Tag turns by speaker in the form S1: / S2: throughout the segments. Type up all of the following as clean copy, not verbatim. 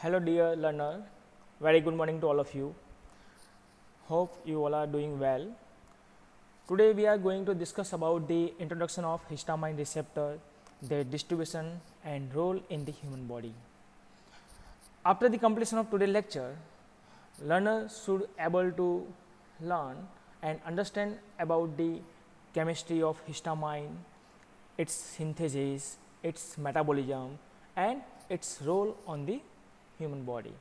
S1: Hello dear learner, very good morning to all of you. Hope you all are doing well. Today we are going to discuss about the introduction of histamine receptor, their distribution and role in the human body. After the completion of today's lecture, learners should able to learn and understand about the chemistry of histamine, its synthesis, its metabolism and its role on the human body.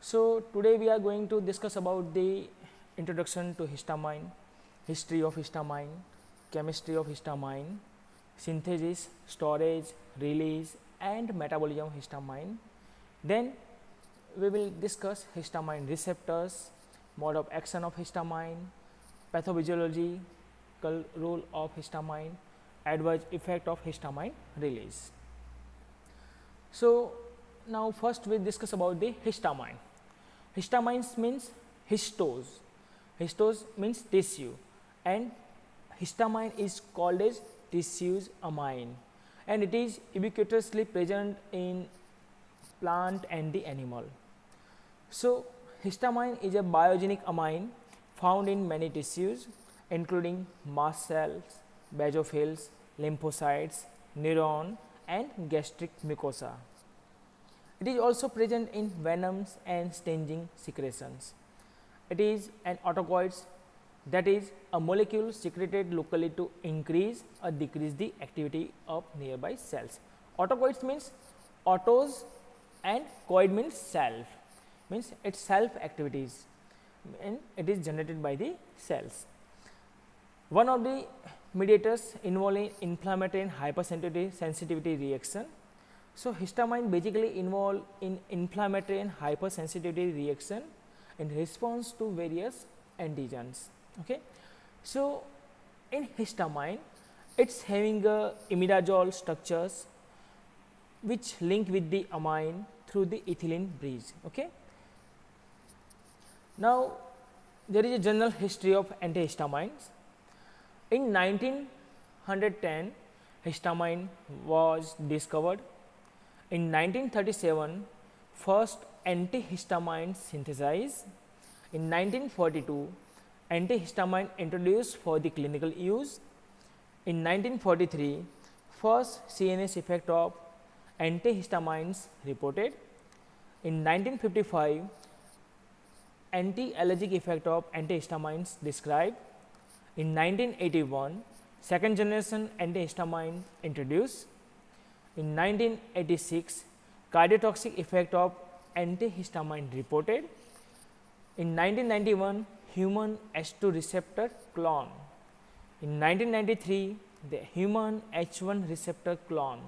S1: So today we are going to discuss about the introduction to histamine, history of histamine, chemistry of histamine, synthesis, storage, release and metabolism of histamine. Then we will discuss histamine receptors, mode of action of histamine, pathophysiological role of histamine, adverse effect of histamine release. So now first we discuss about the histamine. Histamines means histose. Histose means tissue and histamine is called as tissues amine and it is ubiquitously present in plant and the animal. So histamine is a biogenic amine found in many tissues including mast cells, basophils, lymphocytes, neuron and gastric mucosa. It is also present in venoms and stinging secretions. It is an autocoid, that is a molecule secreted locally to increase or decrease the activity of nearby cells. Autocoids means autos and coid means self, means its self activities and it is generated by the cells. One of the mediators involved in inflammatory and hypersensitivity reaction. So histamine basically involved in inflammatory and hypersensitivity reaction in response to various antigens. Okay. So in histamine, it's having a imidazole structures which link with the amine through the ethylene bridge. Okay. Now there is a general history of antihistamines. In 1910, histamine was discovered. In 1937, first antihistamine synthesized. In 1942, antihistamine introduced for the clinical use. In 1943, first CNS effect of antihistamines reported. In 1955, anti-allergic effect of antihistamines described. In 1981, second generation antihistamine introduced. In 1986, cardiotoxic effect of antihistamine reported. In 1991, human H2 receptor clone. In 1993, the human H1 receptor clone.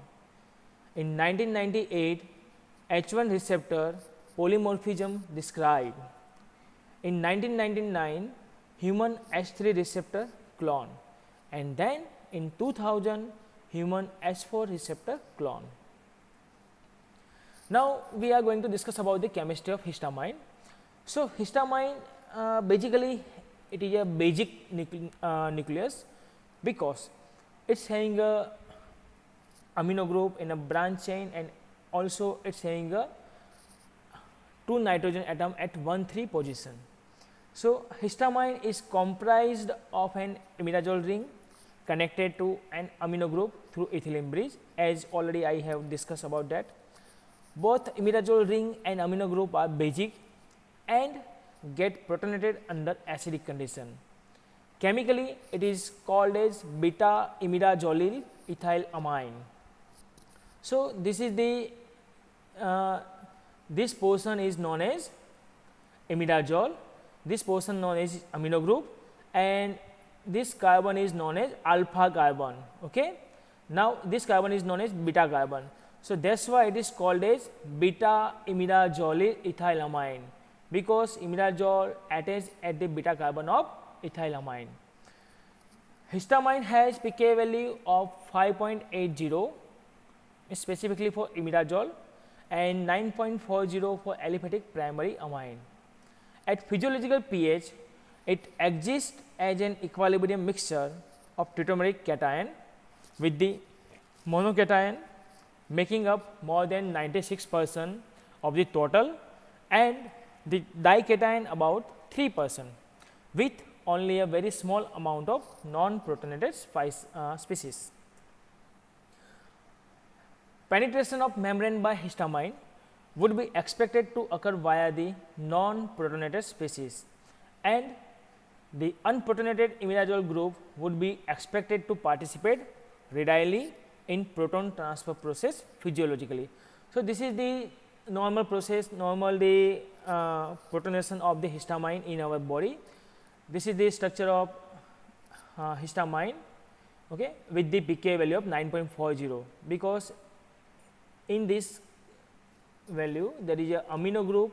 S1: In 1998, H1 receptor polymorphism described. In 1999, human H3 receptor clone, and then in 2000, human H4 receptor clone. Now we are going to discuss about the chemistry of histamine. So histamine basically it is a basic nucleus because it's having a amino group in a branch chain and also it's having a 2 nitrogen atom at 1,3 position. So histamine is comprised of an imidazole ring connected to an amino group through ethylene bridge, as already I have discussed about that. Both imidazole ring and amino group are basic and get protonated under acidic condition. Chemically, it is called as beta imidazolyl ethyl amine. So this is the this portion is known as imidazole, this portion known as amino group, and this carbon is known as alpha carbon. Okay. Now this carbon is known as beta carbon. So that's why it is called as beta imidazolyl ethylamine, because imidazole attaches at the beta carbon of ethylamine. Histamine has pK value of 5.80 specifically for imidazole and 9.40 for aliphatic primary amine. At physiological pH, it exists as an equilibrium mixture of tautomeric cation with the monocation making up more than 96% of the total, and the dication about 3% with only a very small amount of non-protonated species. Penetration of membrane by histamine would be expected to occur via the non-protonated species, and the unprotonated imidazole group would be expected to participate readily in proton transfer process physiologically. So, this is the normal process, normal the protonation of the histamine in our body. This is the structure of histamine, okay, with the pK value of 9.40, because in this value there is a amino group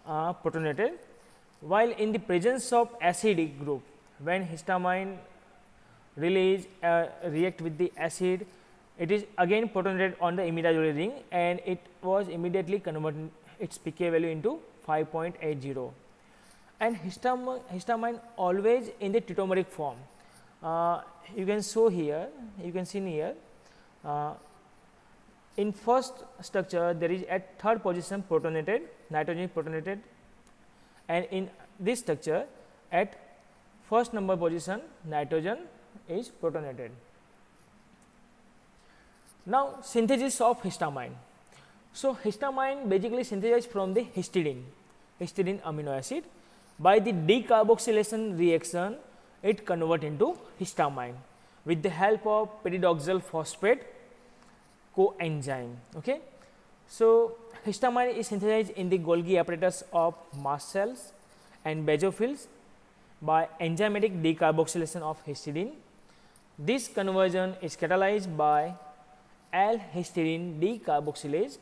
S1: protonated, while in the presence of acidic group, when histamine release react with the acid, it is again protonated on the imidazole ring, and it was immediately converted its pK value into 5.80. And histamine always in the tautomeric form. You can show here, you can see here, in first structure there is at third position protonated, nitrogen protonated, and in this structure at first number position nitrogen is protonated. Now, synthesis of histamine. So, histamine basically synthesized from the histidine amino acid. By the decarboxylation reaction, it convert into histamine with the help of pyridoxal phosphate coenzyme. Okay. So, histamine is synthesized in the Golgi apparatus of mast cells and basophils by enzymatic decarboxylation of histidine. This conversion is catalyzed by L-histidine decarboxylase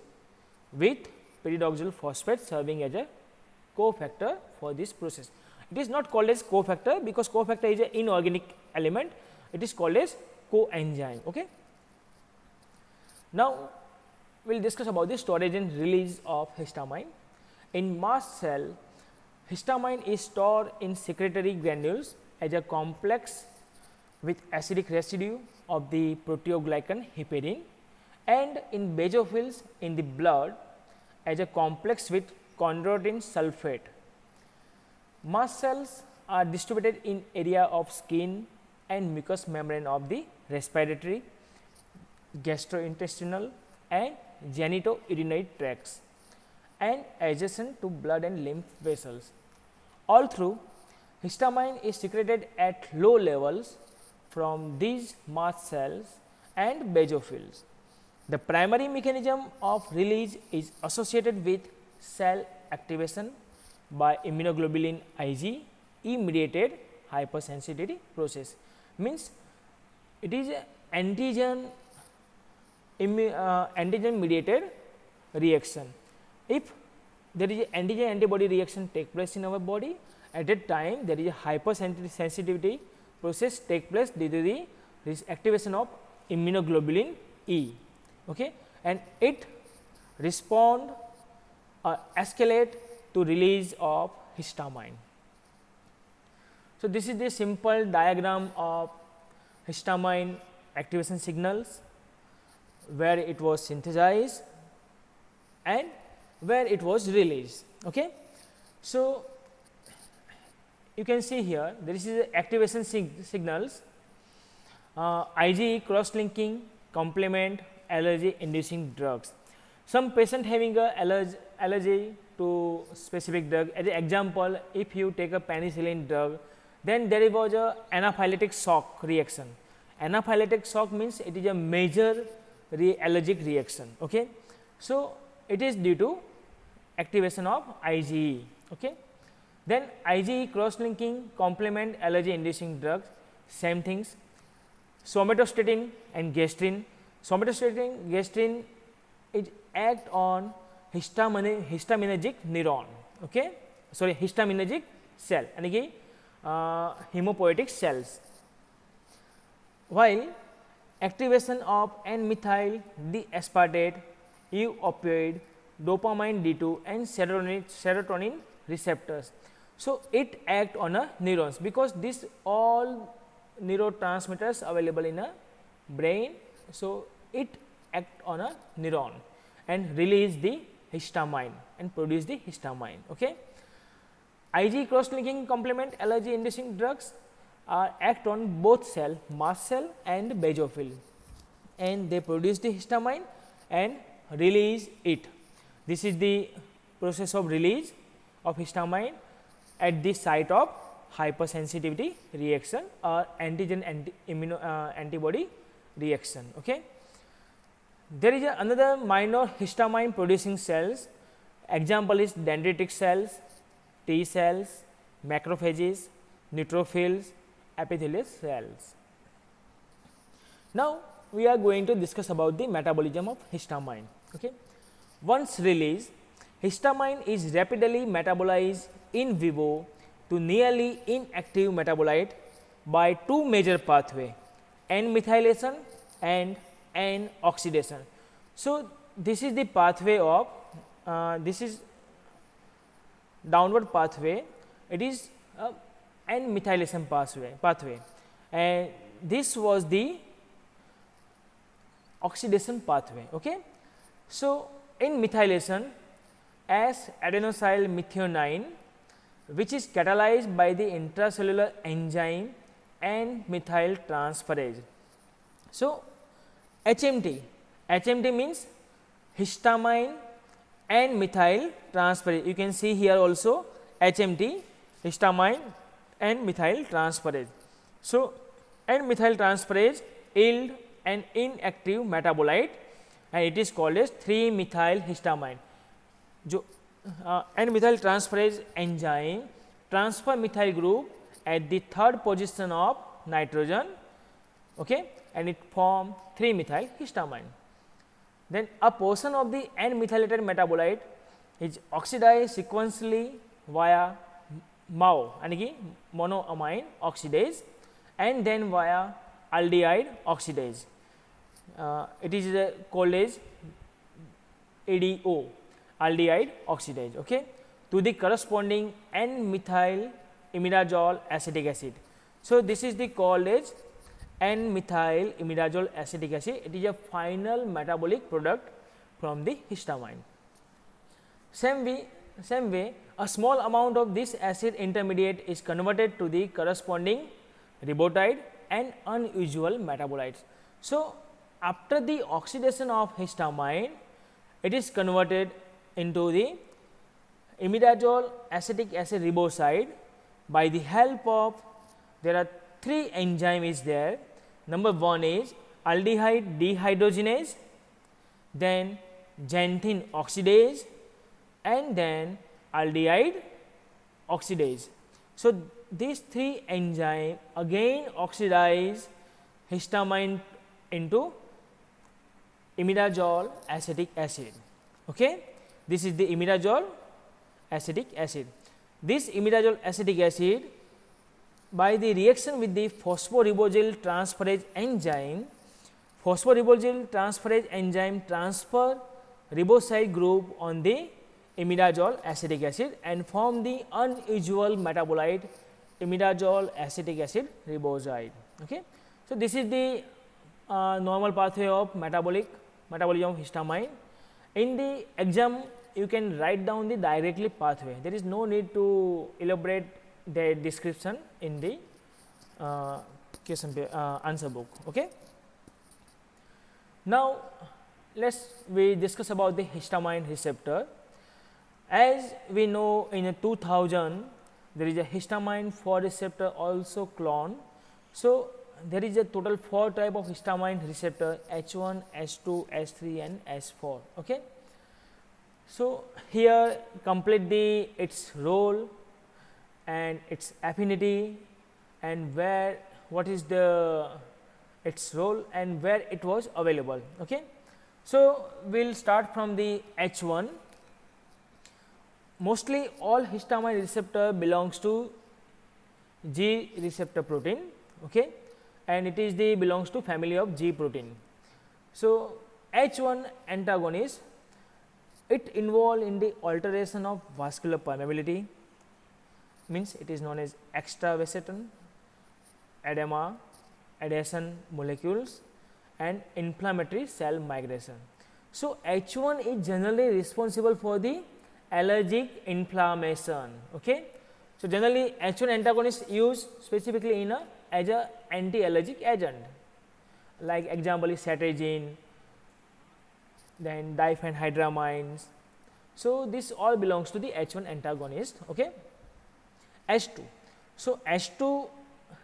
S1: with pyridoxal phosphate serving as a cofactor for this process. It is not called as cofactor because cofactor is an inorganic element, it is called as coenzyme. Okay. Now, we will discuss about the storage and release of histamine. In mast cell, histamine is stored in secretory granules as a complex with acidic residue of the proteoglycan heparin, and in basophils in the blood as a complex with chondroitin sulfate. Mast cells are distributed in area of skin and mucous membrane of the respiratory, gastrointestinal and genitourinary tracts and adjacent to blood and lymph vessels. Although histamine is secreted at low levels from these mast cells and basophils, the primary mechanism of release is associated with cell activation by immunoglobulin Ig mediated hypersensitivity process. Means it is antigen mediated reaction. If there is an antigen antibody reaction take place in our body, at that time there is a hypersensitivity process take place due to the activation of immunoglobulin E. Okay, and it respond escalate to release of histamine. So, this is the simple diagram of histamine activation signals, where it was synthesized and where it was released. Okay. So, you can see here there is activation signals, IgE cross linking, complement, allergy inducing drugs. Some patient having a allergy to specific drug, as an example, if you take a penicillin drug, then there was a anaphylactic shock reaction. Anaphylactic shock means it is a major allergic reaction. Okay. So, it is due to activation of IgE. Okay. Then IgE cross linking, complement, allergy inducing drugs, same things. Somatostatin and gastrin. Somatostatin, gastrin, it act on histaminergic neuron. Okay. Sorry, histaminergic cell, and again hemopoietic cells. While activation of N-methyl D-aspartate, opioid, dopamine D2 and serotonin receptors. So, it act on a neurons, because these all neurotransmitters available in a brain. So, it act on a neuron and release the histamine and produce the histamine. Okay. Ig cross-linking complement allergy-inducing drugs act on both cell, mast cell and basophil, and they produce the histamine and release it. This is the process of release of histamine at the site of hypersensitivity reaction or antigen antibody reaction. Okay. There is another minor histamine producing cells. Example is dendritic cells, T cells, macrophages, neutrophils, epithelial cells. Now, we are going to discuss about the metabolism of histamine. Okay. Once released, histamine is rapidly metabolized in vivo to nearly inactive metabolite by two major pathways, N-methylation and N-oxidation. So, this is the pathway of this is downward pathway, it is N-methylation pathway, and this was the oxidation pathway. Okay. So, in methylation, as adenosyl methionine, which is catalyzed by the intracellular enzyme N-methyl transferase. So, HMT means histamine and methyl transferase. You can see here also HMT, histamine and methyl transferase. So, N-methyl transferase yield an inactive metabolite and it is called as 3-methyl histamine. जो N-methyl transferase enzyme transfer methyl group at the third position of nitrogen, okay, and it form 3-methyl histamine. Then a portion of the N-methylated metabolite is oxidized sequentially via MAO, यानी monoamine oxidase, and then via aldehyde oxidase. It is called as ADO, aldehyde oxidase, okay, to the corresponding N-methyl imidazole acetic acid. So, this is the called as N-methyl imidazole acetic acid. It is a final metabolic product from the histamine. Same way, a small amount of this acid intermediate is converted to the corresponding ribotide and unusual metabolites. So, after the oxidation of histamine, it is converted into the imidazole acetic acid riboside by the help of, there are 3 enzymes there. Number 1 is aldehyde dehydrogenase, then xanthine oxidase, and then aldehyde oxidase. So, these 3 enzymes again oxidize histamine into imidazole acetic acid. Okay. This is the imidazole acetic acid. This imidazole acetic acid, by the reaction with the phosphoribosyltransferase enzyme transfer riboside group on the imidazole acetic acid and form the unusual metabolite imidazole acetic acid riboside. Okay. So, this is the normal pathway of metabolism of histamine. In the exam, you can write down the directly pathway. There is no need to elaborate the description in the answer book. Okay. Now, we discuss about the histamine receptor. As we know, in 2000 there is a histamine 4 receptor also clone. So, there is a total 4 type of histamine receptor, H1, H2, H3 and H4. Okay. So, here complete its role and its affinity and what is its role and where it was available. Okay. So, we will start from the H1. Mostly all histamine receptor belongs to G receptor protein, okay, and it is belongs to family of G protein. So, H1 antagonist, it involved in the alteration of vascular permeability, means it is known as extravasation, edema, adhesion molecules and inflammatory cell migration. So H1 is generally responsible for the allergic inflammation. Okay, so generally H1 antagonist used specifically in as a anti-allergic agent, like example is cetirizine, then diphenhydramines. So this all belongs to the H1 antagonist. Okay, H2. So H2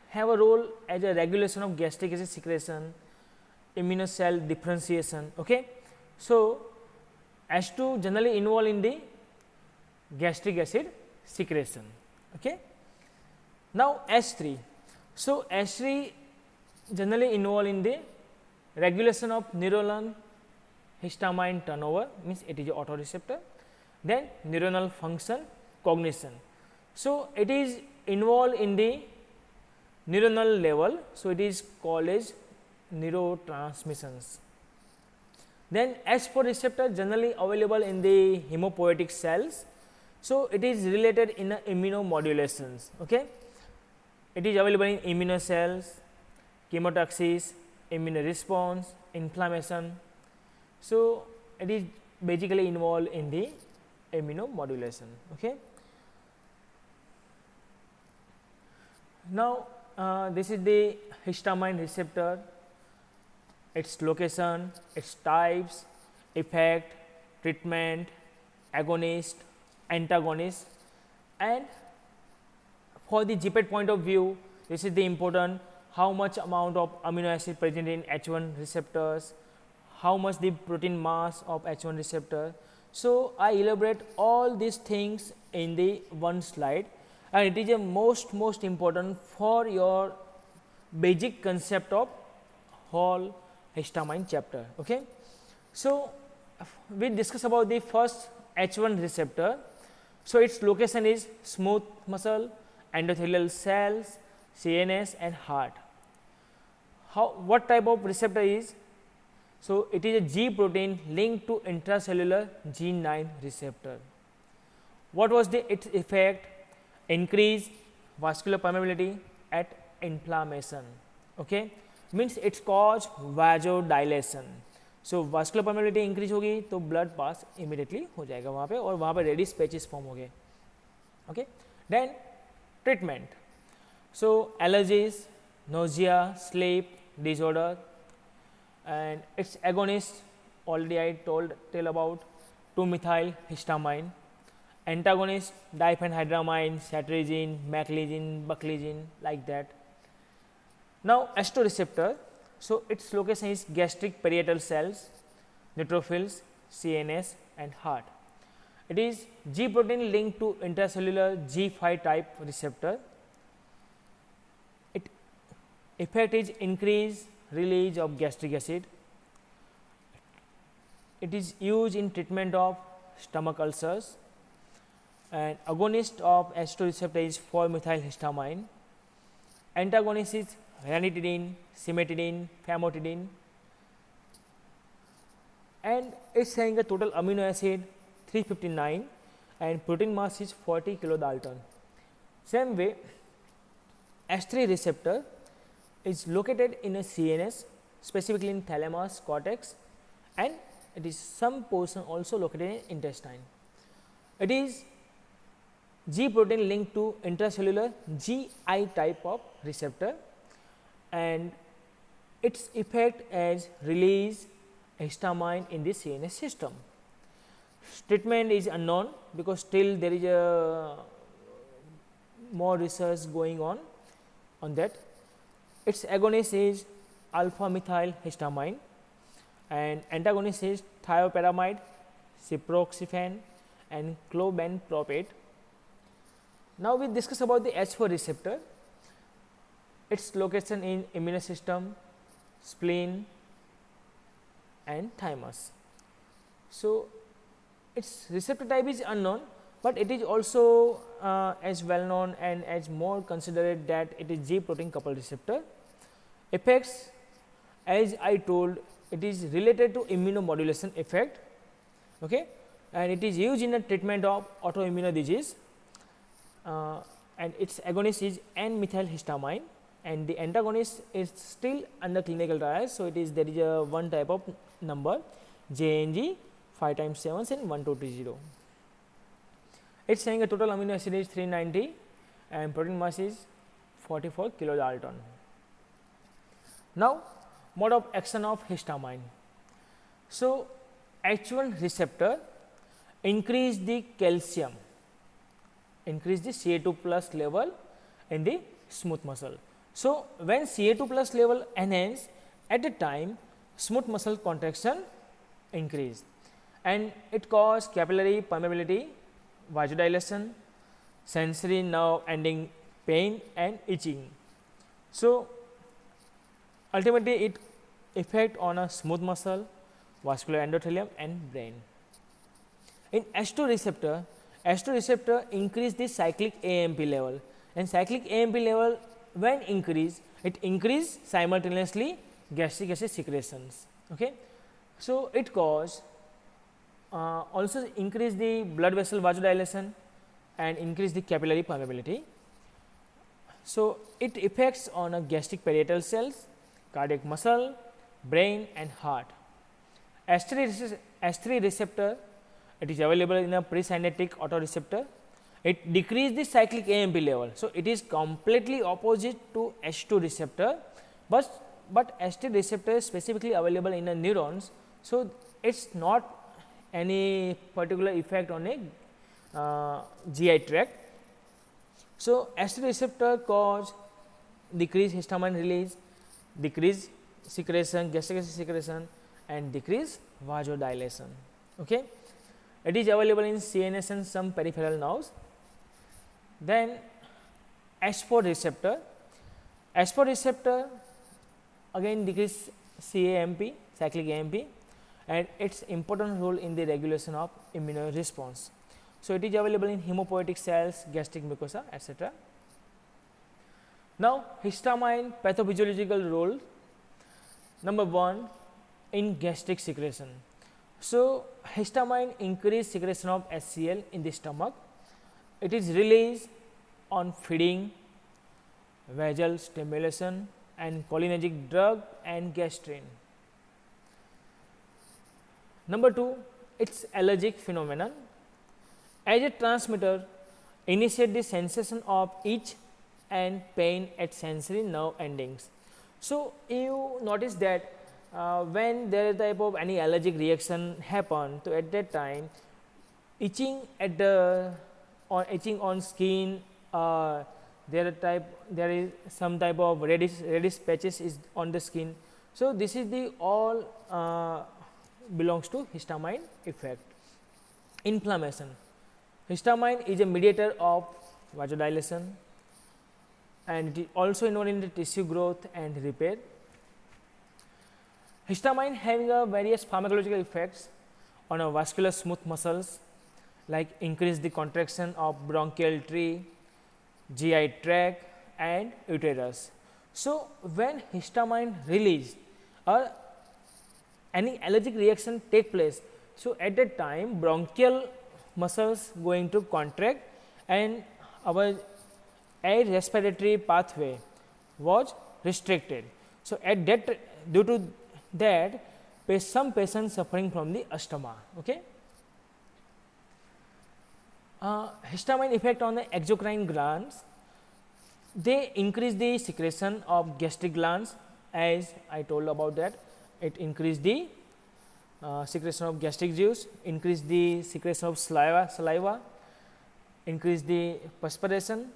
S1: have a role as a regulation of gastric acid secretion, immunocell differentiation. Okay, so H2 generally involved in the gastric acid secretion. Okay. Now H3. So H3 generally involved in the regulation of neuronal histamine turnover, means it is an autoreceptor, then neuronal function, cognition. So it is involved in the neuronal level, so it is called as neurotransmissions. Then H4 receptor generally available in the hemopoietic cells, so it is related in immunomodulations. Okay, it is available in immunocells, chemotaxis, immune response, inflammation. So it is basically involved in the immunomodulation. Okay. Now this is the histamine receptor, its location, its types, effect, treatment, agonist, antagonist, and for the GPET point of view, this is the important how much amount of amino acid present in H1 receptors, how much the protein mass of H1 receptor. So I elaborate all these things in the one slide, and it is a most important for your basic concept of whole histamine chapter. Okay. So we discuss about the first H1 receptor. So its location is smooth muscle, endothelial cells, CNS and heart. What type of receptor is? So it is a G protein linked to intracellular G9 receptor. What was its effect? Increase vascular permeability at inflammation. Okay, means its cause vasodilation. So vascular permeability increase होगी तो blood pass immediately हो जाएगा वहाँ पे और वहाँ पे reddish patches form हो गए. Okay, then treatment. So allergies, nausea, sleep disorder, and its agonist already I tell about 2-methyl histamine, antagonist diphenhydramine, cetirizine, maclizine, buclizine, like that. Now H2 receptor, so its location is gastric parietal cells, neutrophils, CNS and heart. It is G protein linked to intracellular G5 type receptor. Its effect is increase release of gastric acid. It is used in treatment of stomach ulcers, and agonist of H2 receptor is 4-methyl histamine. Antagonist is ranitidine, cimetidine, famotidine, and it's having a total amino acid 359 and protein mass is 40 kilodalton. Same way, H3 receptor is located in a CNS, specifically in thalamus, cortex, and it is some portion also located in intestine. It is G protein linked to intracellular GI type of receptor, and its effect as release histamine in the CNS system. Treatment is unknown because still there is a more research going on that. Its agonist is alpha methyl histamine and antagonist is thiopyramide, ciproxifan and clobenpropate. Now we discuss about the H4 receptor. Its location in immune system, spleen and thymus. So its receptor type is unknown, but it is also as well known and as more considered that it is G protein coupled receptor. Effects, as I told, it is related to immunomodulation effect, okay, and it is used in the treatment of autoimmune disease, and its agonist is N-methyl histamine, and the antagonist is still under clinical trials. So it is there is a one type of number JNG 5 times 7 in 1230. It's saying a total amino acid is 390 and protein mass is 44 kilodalton. Now, mode of action of histamine. So, H1 receptor increase the calcium, increase the Ca2 plus level in the smooth muscle. So, when Ca2 plus level enhance, at the time smooth muscle contraction increase, and it cause capillary permeability, vasodilation, sensory nerve ending pain and itching. So, ultimately it effect on a smooth muscle, vascular endothelium and brain. In H2 receptor increase the cyclic AMP level, and cyclic AMP level when increase, it increase simultaneously gastric acid secretions. Okay. So, it cause also increase the blood vessel vasodilation and increase the capillary permeability. So, it affects on a gastric parietal cells, cardiac muscle, brain and heart. H3 receptor, it is available in a presynaptic autoreceptor. It decrease the cyclic AMP level. So, it is completely opposite to H2 receptor, but H3 receptor is specifically available in the neurons. So, it is not any particular effect on a GI tract. So, H3 receptor cause decrease histamine release, decrease secretion, gastric acid secretion and decrease vasodilation. Okay. It is available in CNS and some peripheral nerves. Then H4 receptor again decrease CAMP, cyclic AMP, and its important role in the regulation of immune response. So, it is available in hemopoietic cells, gastric mucosa, etc. Now, histamine pathophysiological role. Number 1, in gastric secretion. So, histamine increase secretion of HCl in the stomach. It is released on feeding, vagal stimulation and cholinergic drug and gastrin. Number 2, its allergic phenomenon. As a transmitter, initiate the sensation of itch and pain at sensory nerve endings. So, you notice that when there is type of any allergic reaction happen, so at that time itching at the or itching on skin, there is some type of reddish patches is on the skin. So, this is the all belongs to histamine effect. Inflammation. Histamine is a mediator of vasodilation and it is also involved in the tissue growth and repair. Histamine having a various pharmacological effects on a vascular smooth muscles, like increase the contraction of bronchial tree, GI tract and uterus. So, when histamine release or any allergic reaction take place, so at that time bronchial muscles going to contract and our air respiratory pathway was restricted. So, at that due to that some patients suffering from the asthma. Okay. Histamine effect on the exocrine glands, they increase the secretion of gastric glands, as I told about that. It increase the secretion of gastric juice, increase the secretion of saliva, increase the perspiration.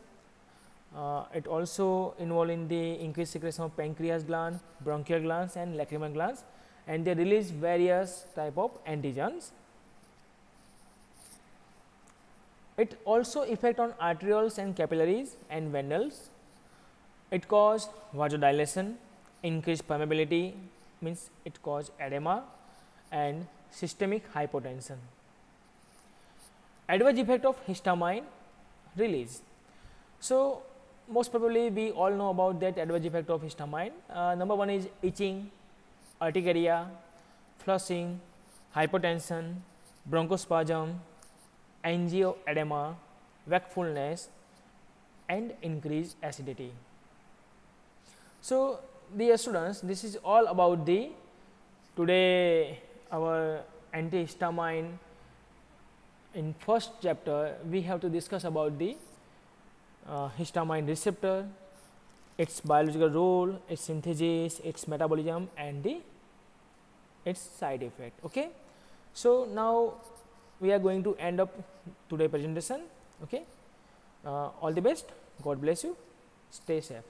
S1: It also involved in the increased secretion of pancreas gland, bronchial glands and lacrimal glands, and they release various type of antigens. It also affect on arterioles and capillaries and venules. It cause vasodilation, increased permeability, means it cause edema and systemic hypotension. Adverse effect of histamine release. So, most probably we all know about that adverse effect of histamine. Number 1 is itching, urticaria, flushing, hypotension, bronchospasm, angioedema, wakefulness and increased acidity. So, dear students, this is all about the today our antihistamine, in first chapter we have to discuss about the histamine receptor, its biological role, its synthesis, its metabolism, and its side effect. Okay. So now we are going to end up today's presentation. Okay. All the best. God bless you. Stay safe.